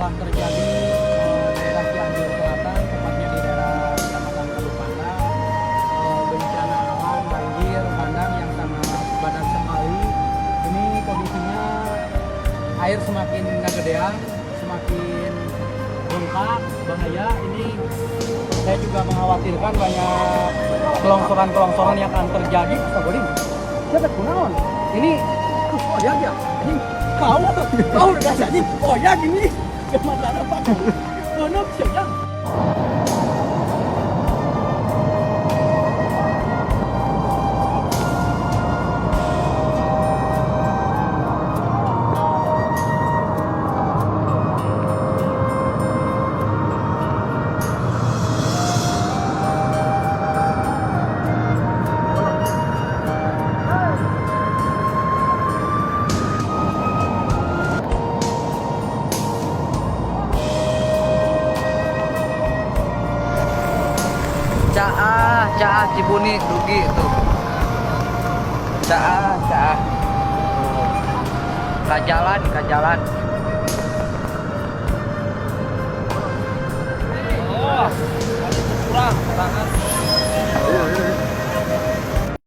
telah terjadi daerah Cianjur Selatan, tepatnya di daerah Kecamatan Kalupanda, bencana alam banjir bandang yang sangat padat sekali. Ini kondisinya air semakin kegedean, semakin bengkak, bahaya. Ini saya juga mengkhawatirkan banyak kelongsoran-kelongsoran yang akan terjadi. Astagfirullahaladzim, siapa kunaon? Ini oh ya ya, ini kau udah jadi oh ya gini gimana Pak? Kono siapa? Caah Cibuni rugi tuh. Caah. Ke jalan.